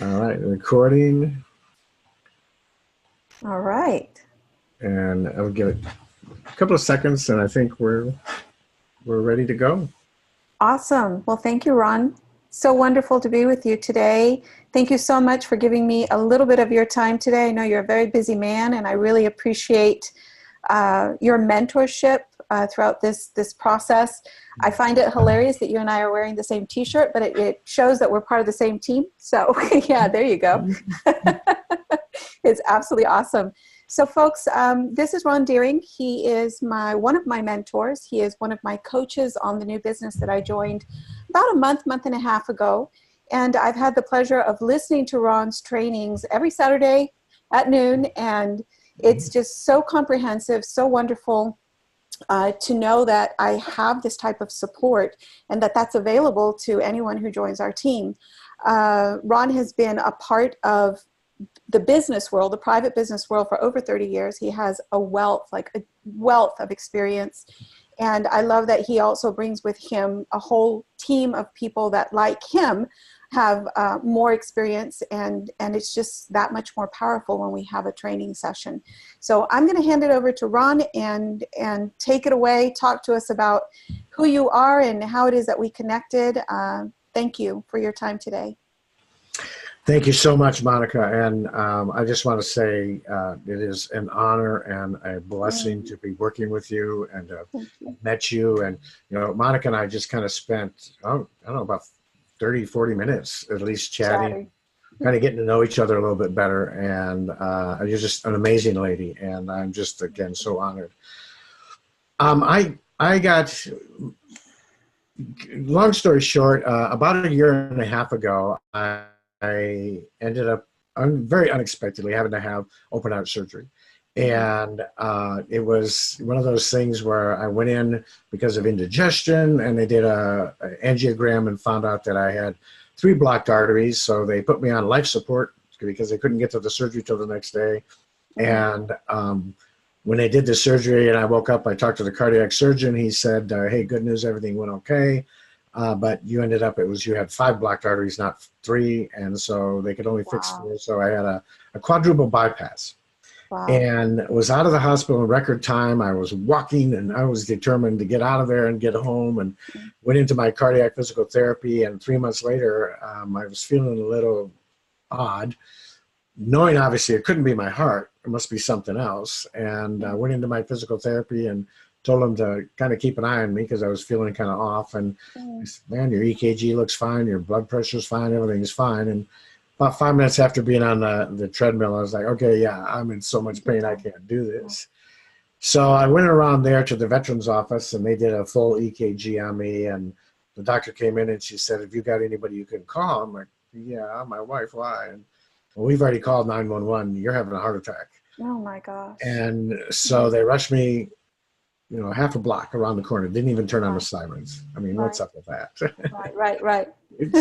All right, recording, All right. and I'll give it a couple of seconds, and I think we're ready to go. Awesome. Well, thank you, Ron. So wonderful to be with you today. Thank you so much for giving me a little bit of your time today. I know you're a very busy man, and I really appreciate your mentorship throughout this process. I find it hilarious that you and I are wearing the same T-shirt, but it shows that we're part of the same team. So yeah, there you go. It's absolutely awesome. So, folks, this is Ron Deering. He is one of my mentors. He is one of my coaches on the new business that I joined about a month and a half ago. And I've had the pleasure of listening to Ron's trainings every Saturday at noon. And it's just so comprehensive, so wonderful to know that I have this type of support and that that's available to anyone who joins our team. Ron has been a part of the business world, the private business world for over 30 years. He has a wealth of experience. And I love that he also brings with him a whole team of people that, like him, have more experience, and it's just that much more powerful when we have a training session. So I'm going to hand it over to Ron and take it away. Talk to us about who you are and how it is that we connected. Thank you for your time today. Thank you so much, Monica. And I just want to say it is an honor and a blessing to be working with you and met you. And, Monica and I just kind of spent, I don't know, about 30, 40 minutes at least chatting, kind of getting to know each other a little bit better. And you're just an amazing lady. And I'm just, again, so honored. I got, long story short, about a year and a half ago, I ended up very unexpectedly having to have open heart surgery. And it was one of those things where I went in because of indigestion, and they did a angiogram and found out that I had 3 blocked arteries. So they put me on life support because they couldn't get to the surgery till the next day. And when they did the surgery and I woke up, I talked to the cardiac surgeon. He said, hey, good news, everything went okay. But you ended up, you had 5 blocked arteries, not 3. And so they could only fix 4. So I had a quadruple bypass. Wow. And was out of the hospital in record time. I was walking, and I was determined to get out of there and get home, and went into my cardiac physical therapy. And 3 months later, I was feeling a little odd, knowing obviously it couldn't be my heart. It must be something else. And I went into my physical therapy and told him to kind of keep an eye on me because I was feeling kind of off. And he said, man, your EKG looks fine, your blood pressure's fine, everything's fine. And about 5 minutes after being on the treadmill, I was like, okay, yeah, I'm in so much pain, I can't do this. So I went around there to the veterans office, and they did a full EKG on me. And the doctor came in and she said, have you got anybody you can call? I'm like, yeah, my wife, why? And well, we've already called 911. You're having a heart attack. Oh my gosh. And so they rushed me, half a block around the corner. Didn't even turn on the sirens. I mean, what's up with that? Right.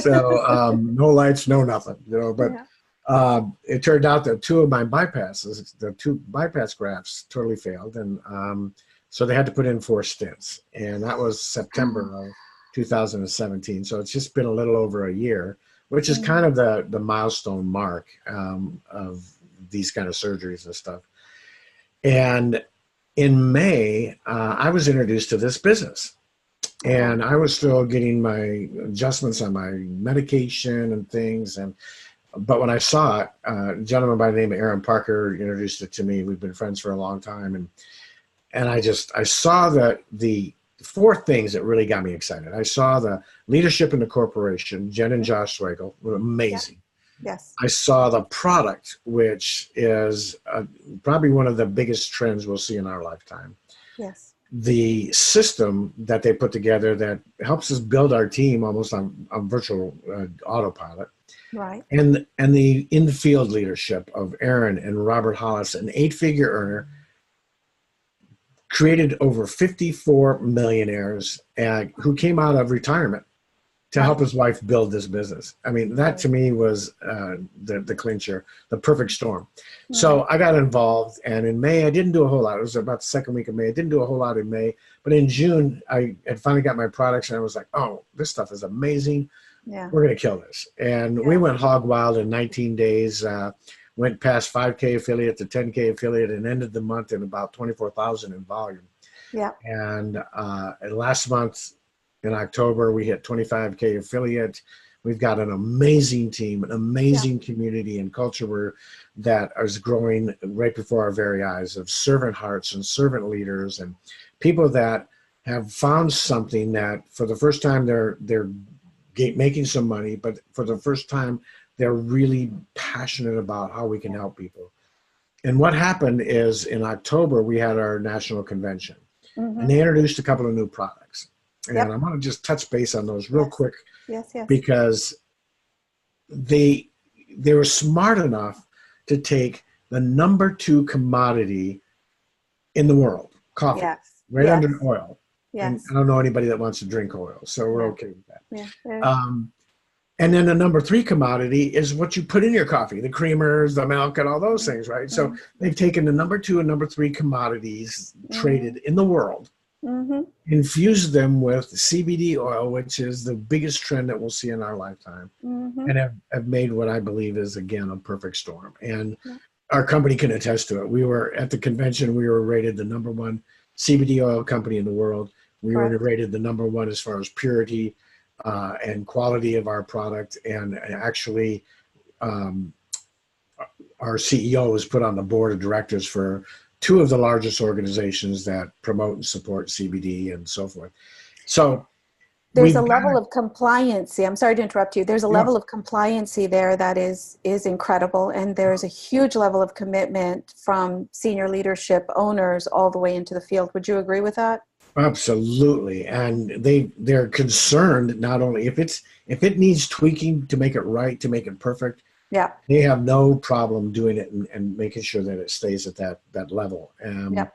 So no lights, no nothing, but it turned out that 2 of my bypasses, the 2 bypass grafts totally failed. And so they had to put in 4 stents. And that was September of 2017. So it's just been a little over a year, which is kind of the milestone mark of these kind of surgeries and stuff. And in May, I was introduced to this business, and I was still getting my adjustments on my medication and things. But when I saw it, a gentleman by the name of Aaron Parker introduced it to me. We've been friends for a long time. And I saw that the 4 things that really got me excited. I saw the leadership in the corporation. Jen and Josh Swagel were amazing. Yes. I saw the product, which is probably one of the biggest trends we'll see in our lifetime. Yes. The system that they put together that helps us build our team almost on virtual autopilot. Right. And the in-field leadership of Aaron and Robert Hollis, an 8-figure earner, created over 54 millionaires who came out of retirement to help his wife build this business. I mean, that to me was the clincher, the perfect storm. So I got involved, and in May, I didn't do a whole lot. It was about the second week of May. I didn't do a whole lot in May, but in June, I had finally got my products, and I was like, oh, this stuff is amazing. Yeah. we're going to kill this. And we went hog wild in 19 days, went past 5K affiliate to 10K affiliate, and ended the month in about 24,000 in volume. Yeah. And last month in October, we hit 25K affiliate. We've got an amazing team, an amazing community and culture that is growing right before our very eyes, of servant hearts and servant leaders and people that have found something that for the first time they're making some money, but for the first time they're really passionate about how we can help people. And what happened is in October, we had our national convention, and they introduced a couple of new products. And I want to just touch base on those real quick. Yes. Because they were smart enough to take the number 2 commodity in the world, coffee, under oil. And I don't know anybody that wants to drink oil, so we're okay with that. And then the number 3 commodity is what you put in your coffee, the creamers, the milk, and all those things, right? So they've taken the number 2 and number 3 commodities traded in the world, infused them with CBD oil, which is the biggest trend that we'll see in our lifetime, and have made what I believe is, again, a perfect storm. And our company can attest to it. We were at the convention, we were rated the number 1 CBD oil company in the world. We were rated the number 1 as far as purity and quality of our product. And actually, our CEO was put on the board of directors for 2 of the largest organizations that promote and support CBD and so forth. So there's a level of compliancy. I'm sorry to interrupt you. There's a level of compliancy there that is incredible. And there's a huge level of commitment from senior leadership, owners, all the way into the field. Would you agree with that? Absolutely. And they're concerned not only if it needs tweaking to make it right, to make it perfect. Yeah. They have no problem doing it and making sure that it stays at that level. And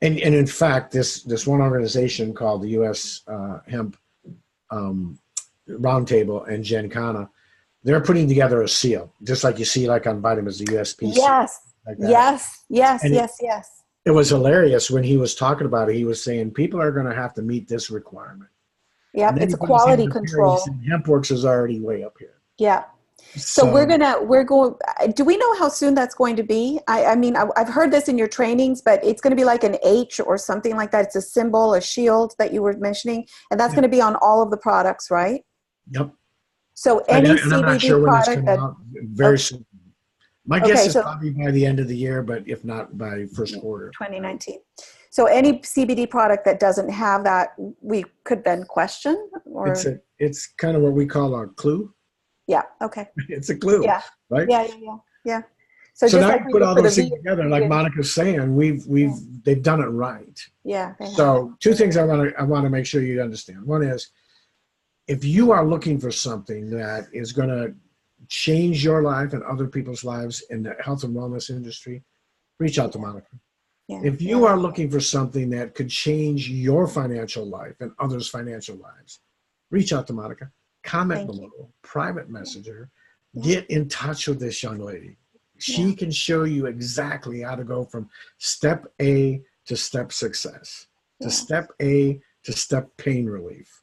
in fact, this one organization called the U.S. Hemp Roundtable and Gen Cana, they're putting together a seal, just like you see like on vitamins, the USP. Yes. Like yes. It was hilarious when he was talking about it. He was saying people are going to have to meet this requirement. Yep, it's a quality control. HempWorks is already way up here. Yeah. So we're going, do we know how soon that's going to be? I mean, I've heard this in your trainings, but it's going to be like an H or something like that. It's a symbol, a shield that you were mentioning, and that's going to be on all of the products, right? Yep. So any and CBD I'm not sure product when it's out very soon. My guess is probably by the end of the year, but if not by first quarter. 2019. So any CBD product that doesn't have that, we could then question? Or It's kind of what we call a clue. Yeah. Okay. It's a clue. Yeah. Right. Yeah. So just now like you put all those things together, like Monica's saying, they've done it right. Yeah. So 2 things I want to make sure you understand. One is, if you are looking for something that is going to change your life and other people's lives in the health and wellness industry, reach out to Monica. Yeah. If you are looking for something that could change your financial life and others' financial lives, reach out to Monica. Comment below, private message her, get in touch with this young lady. She can show you exactly how to go from step A to step success, to step A to step pain relief.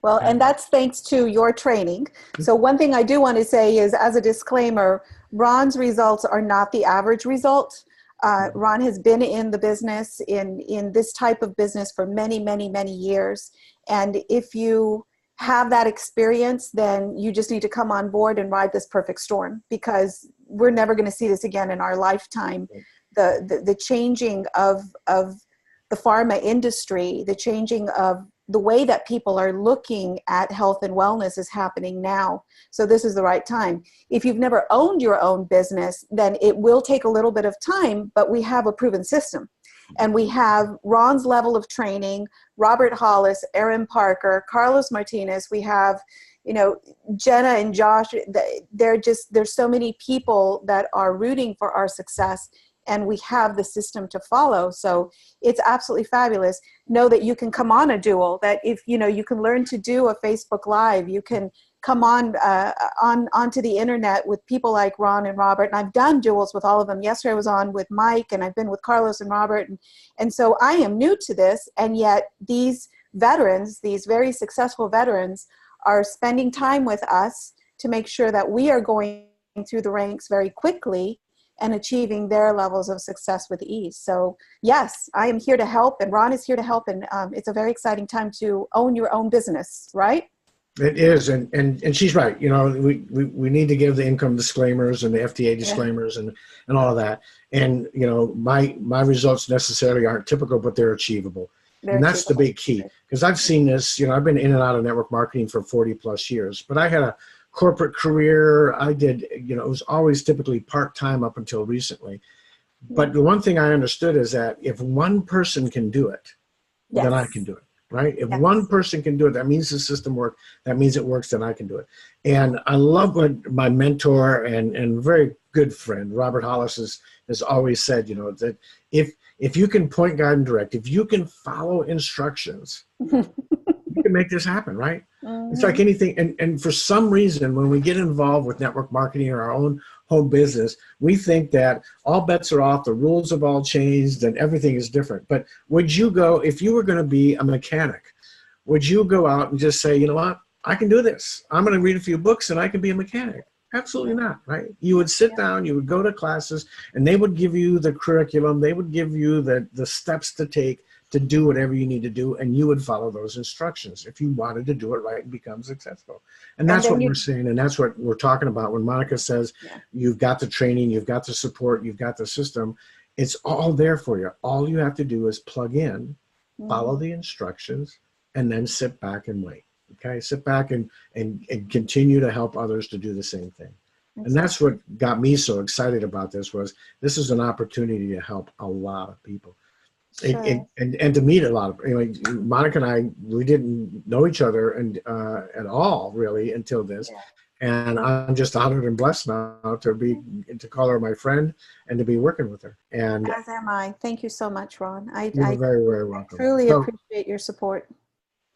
Well, and that's thanks to your training. So one thing I do want to say is, as a disclaimer, Ron's results are not the average result. Ron has been in the business, in this type of business for many, many, many years. And if you have that experience, then you just need to come on board and ride this perfect storm, because we're never going to see this again in our lifetime. The changing of the pharma industry, the changing of the way that people are looking at health and wellness is happening now. So this is the right time. If you've never owned your own business, then it will take a little bit of time, but we have a proven system. And we have Ron's level of training, Robert Hollis, Aaron Parker, Carlos Martinez. We have, Jenna and Josh. There's so many people that are rooting for our success, and we have the system to follow. So it's absolutely fabulous. Know that you can come on a dual, that if, you can learn to do a Facebook Live, you can come onto the internet with people like Ron and Robert. And I've done duals with all of them. Yesterday I was on with Mike, and I've been with Carlos and Robert. And so I am new to this. And yet these veterans, these very successful veterans, are spending time with us to make sure that we are going through the ranks very quickly and achieving their levels of success with ease. So yes, I am here to help, and Ron is here to help, and it's a very exciting time to own your own business, right? It is, and she's right. You know, we need to give the income disclaimers and the FDA disclaimers and all of that. And you know, my results necessarily aren't typical, but they're achievable. And that's the big key, because I've seen this. You know, I've been in and out of network marketing for 40 plus years, but I had a corporate career. I did, you know, it was always typically part-time up until recently. But the one thing I understood is that if one person can do it, then I can do it. Right? If one person can do it, that means the system works. That means it works, then I can do it. And I love what my mentor and very good friend, Robert Hollis, has always said, you know, that if you can point, guide, and direct, if you can follow instructions, you can make this happen, right? It's like anything. And for some reason, when we get involved with network marketing or our own home business, we think that all bets are off, the rules have all changed, and everything is different. But would you go, if you were going to be a mechanic, would you go out and just say, you know what, I can do this. I'm going to read a few books and I can be a mechanic? Absolutely not, right? You would sit down, you would go to classes, and they would give you the curriculum, they would give you the steps to take to do whatever you need to do, and you would follow those instructions if you wanted to do it right and become successful. And that's what we're saying, and that's what we're talking about when Monica says you've got the training, you've got the support, you've got the system. It's all there for you. All you have to do is plug in, follow the instructions, and then sit back and wait. Okay, sit back and continue to help others to do the same thing. And that's what got me so excited about this is an opportunity to help a lot of people. Sure. And to meet a lot of, anyway, Monica and I, we didn't know each other at all really until this. And I'm just honored and blessed now to call her my friend and to be working with her. And as am I. Thank you so much, Ron. You're very, very welcome. I truly appreciate your support.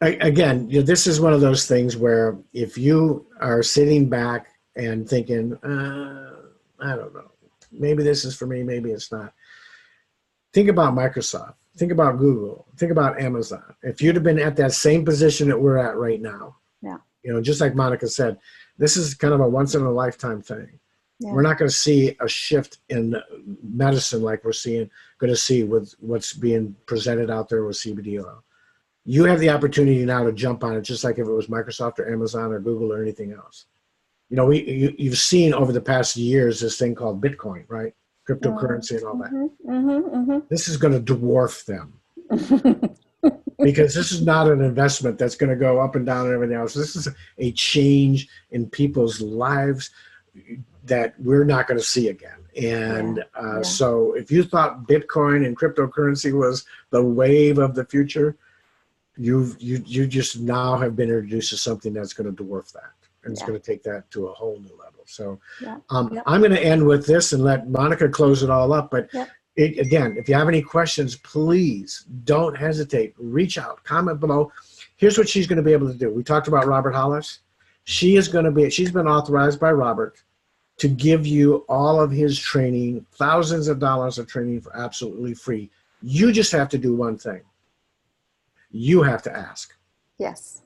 Again, this is one of those things where if you are sitting back and thinking, I don't know, maybe this is for me, maybe it's not. Think about Microsoft. Think about Google. Think about Amazon. If you'd have been at that same position that we're at right now, you know, just like Monica said, this is kind of a once in a lifetime thing. We're not going to see a shift in medicine like we're going to see with what's being presented out there with CBD oil. You have the opportunity now to jump on it, just like if it was Microsoft or Amazon or Google or anything else. You know, you've seen over the past years this thing called Bitcoin, right? Cryptocurrency and all that. This is going to dwarf them because this is not an investment that's going to go up and down and everything else. This is a change in people's lives that we're not going to see again. And so if you thought Bitcoin and cryptocurrency was the wave of the future, you just now have been introduced to something that's going to dwarf that. And it's going to take that to a whole new level. So I'm going to end with this and let Monica close it all up. But again, if you have any questions, please don't hesitate. Reach out, comment below. Here's what she's going to be able to do. We talked about Robert Hollis. She's been authorized by Robert to give you all of his training, thousands of dollars of training for absolutely free. You just have to do one thing. You have to ask. Yes.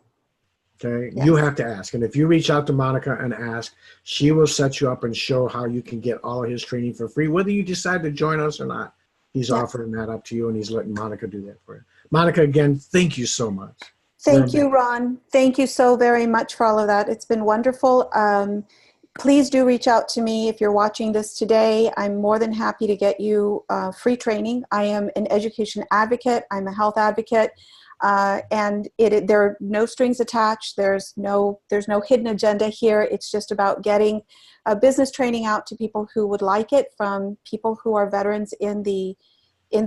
Okay, you have to ask. And if you reach out to Monica and ask, she will set you up and show how you can get all of his training for free, whether you decide to join us or not. He's offering that up to you, and he's letting Monica do that for you. Monica, again, thank you so much. Thank you, Ron. Thank you so very much for all of that. It's been wonderful. Please do reach out to me if you're watching this today. I'm more than happy to get you free training. I am an education advocate. I'm a health advocate. And there are no strings attached. There's no hidden agenda here. It's just about getting business training out to people who would like it, from people who are veterans in the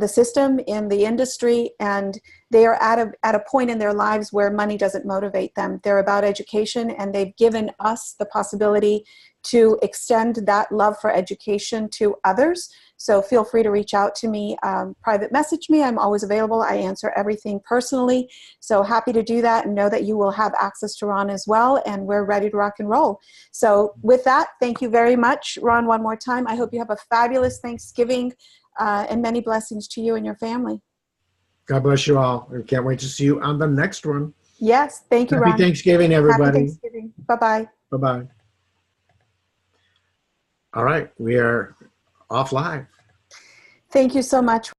system, in the industry, and they are at a point in their lives where money doesn't motivate them. They're about education, and they've given us the possibility to extend that love for education to others. So feel free to reach out to me, private message me. I'm always available. I answer everything personally. So happy to do that, and know that you will have access to Ron as well, and we're ready to rock and roll. So with that, thank you very much, Ron, one more time. I hope you have a fabulous Thanksgiving, and many blessings to you and your family. God bless you all. We can't wait to see you on the next one. Yes. Thank you, Happy Ron. Thanksgiving, Happy everybody. Thanksgiving. Bye-bye. Bye-bye. All right, we are off live. Thank you so much.